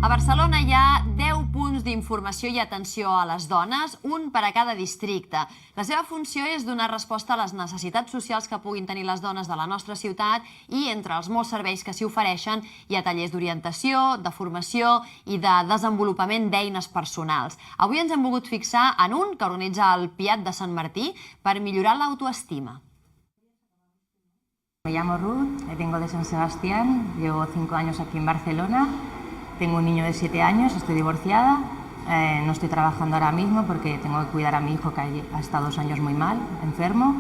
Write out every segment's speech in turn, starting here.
A Barcelona hi ha 10 punts d'informació i atenció a les dones, un per a cada districte. La seva funció és donar resposta a les necessitats socials que puguin tenir les dones de la nostra ciutat i, entre els molts serveis que s'hi ofereixen, hi ha tallers d'orientació, de formació i de desenvolupament d'eines personals. Avui ens hem volgut fixar en un que organitza el PIAT de Sant Martí per millorar l'autoestima. Me llamo Ruth, vengo de San Sebastián, llevo 5 años aquí en Barcelona. Tengo un niño de 7 años, estoy divorciada, no estoy trabajando ahora mismo porque tengo que cuidar a mi hijo que ha estado 2 años muy mal, enfermo,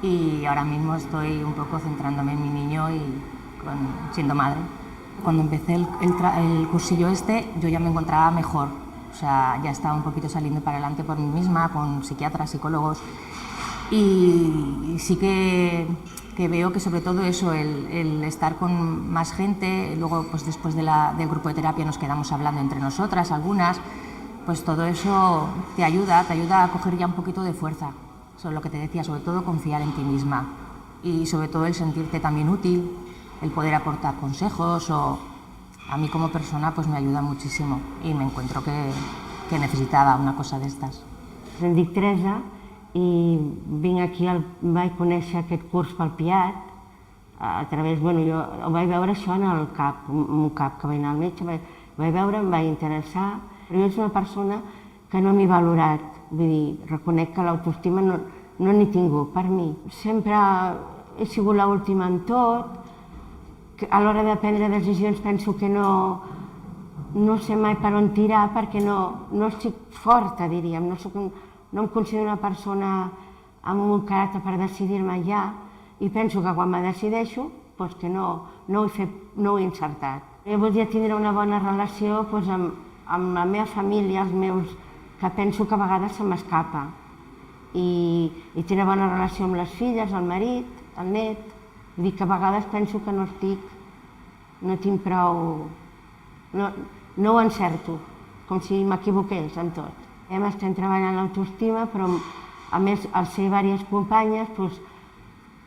y ahora mismo estoy un poco centrándome en mi niño y siendo madre. Cuando empecé el cursillo yo ya me encontraba mejor, o sea, ya estaba un poquito saliendo para adelante por mí misma, con psiquiatras, psicólogos, y sí que veo que sobre todo eso, el estar con más gente, luego pues después del grupo de terapia nos quedamos hablando entre nosotras, algunas, pues todo eso te ayuda a coger ya un poquito de fuerza, sobre lo que te decía, sobre todo confiar en ti misma y sobre todo el sentirte también útil, el poder aportar consejos, o a mí como persona pues me ayuda muchísimo y me encuentro que necesitava una cosa d'estes. Em dic Teresa i vinc aquí, vaig conèixer aquest curs pel PIAT a través, jo ho vaig veure això en el CAP, un CAP que vaig anar al metge, vaig veure, em vaig interessar, però jo és una persona que no m'he valorat, vull dir, reconec que l'autoestima no n'he tingut per mi. Sempre he sigut l'última en tot, a l'hora de prendre decisions penso que no sé mai per on tirar perquè no estic forta, diríem, no em considero una persona amb un caràcter per decidir-me ja i penso que quan me decideixo que no ho he encertat. Jo voldria tindre una bona relació amb la meva família, els meus, que penso que a vegades se m'escapa, i tenir una bona relació amb les filles, el marit, el net, vull dir que a vegades penso que no tinc prou, no ho encerto, com si m'equivoqués en tot. Estem treballant l'autoestima, però a més, al ser diverses companyes,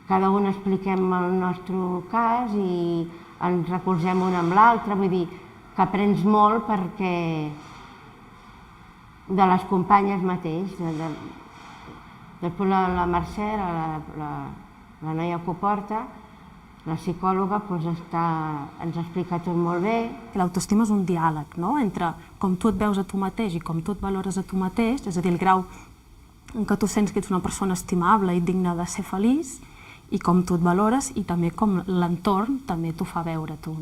cada una expliquem el nostre cas i ens recolzem una amb l'altra, vull dir que aprens molt de les companyes mateix. Després la Mercè, la noia que ho porta, la psicòloga, ens explica tot molt bé. L'autoestima és un diàleg entre com tu et veus a tu mateix i com tu et valores a tu mateix, és a dir, el grau en què tu sents que ets una persona estimable i digna de ser feliç, i com tu et valores i també com l'entorn també t'ho fa veure tu.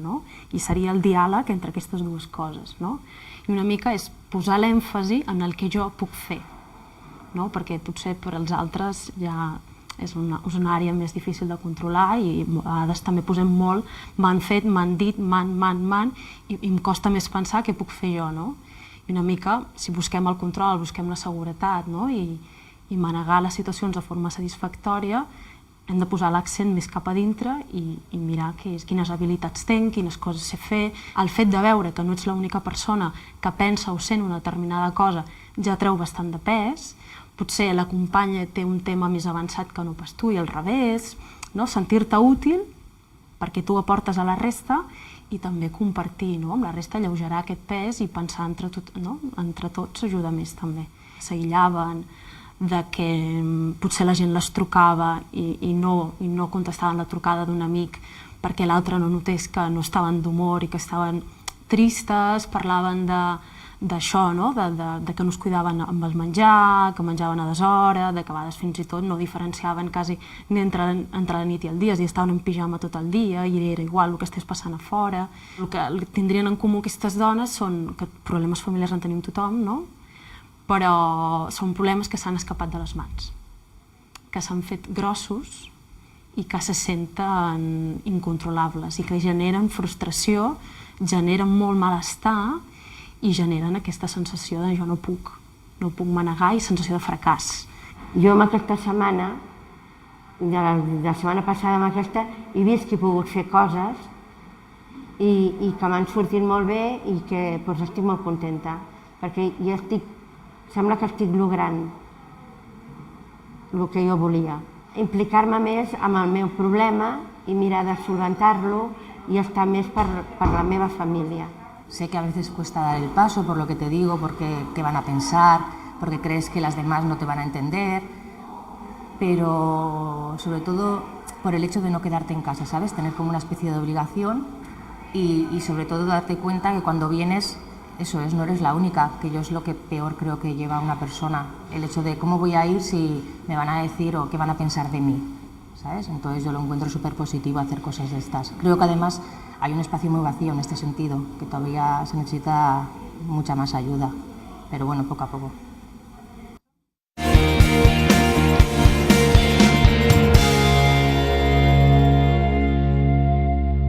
I seria el diàleg entre aquestes dues coses. I una mica és posar l'èmfasi en el que jo puc fer, perquè potser per als altres ja és una àrea més difícil de controlar i a vegades també posem molt m'han fet, m'han dit, i em costa més pensar què puc fer jo. I una mica, si busquem el control, busquem la seguretat i manegar les situacions de forma satisfactòria, hem de posar l'accent més cap a dintre i mirar quines habilitats tenc, quines coses sé fer. El fet de veure que no ets l'única persona que pensa o sent una determinada cosa ja treu bastant de pes. Potser la companya té un tema més avançat que no pas tu i al revés, sentir-te útil perquè tu aportes a la resta i també compartir amb la resta, alleugerar aquest pes i pensar entre tots ajuda més també. S'aïllaven de que potser la gent les trucava i no contestaven la trucada d'un amic perquè l'altre no notés que no estaven d'humor i que estaven tristes, parlaven d'això, de que no es cuidaven amb el menjar, que menjaven a deshora, de que a vegades fins i tot no diferenciaven quasi ni entre la nit i el dia, és a dir, estaven en pijama tot el dia i era igual el que estigués passant a fora. El que tindrien en comú aquestes dones són que problemes familiars en tenim tothom, però són problemes que s'han escapat de les mans, que s'han fet grossos i que se senten incontrolables i que generen frustració, generen molt malestar i generen aquesta sensació de jo no puc manegar i sensació de fracàs. Jo amb aquesta setmana, de la setmana passada amb aquesta, he vist que he pogut fer coses i que m'han sortit molt bé i que estic molt contenta, perquè ja sembla que estic logrant el que jo volia. Implicar-me més amb el meu problema i mirar de solucionar-lo i estar més per la meva família. Sé que a veces cuesta dar el paso por lo que te digo, porque qué van a pensar, porque crees que las demás no te van a entender, pero sobre todo por el hecho de no quedarte en casa, ¿sabes? Tener como una especie de obligación y sobre todo darte cuenta que cuando vienes, eso es, no eres la única, que yo es lo que peor creo que lleva a una persona, el hecho de cómo voy a ir si me van a decir o qué van a pensar de mí, ¿sabes? Entonces yo lo encuentro súper positivo hacer cosas de estas. Creo que además hay un espacio muy vacío en este sentido, que todavía se necesita mucha más ayuda, pero bueno, poco a poco.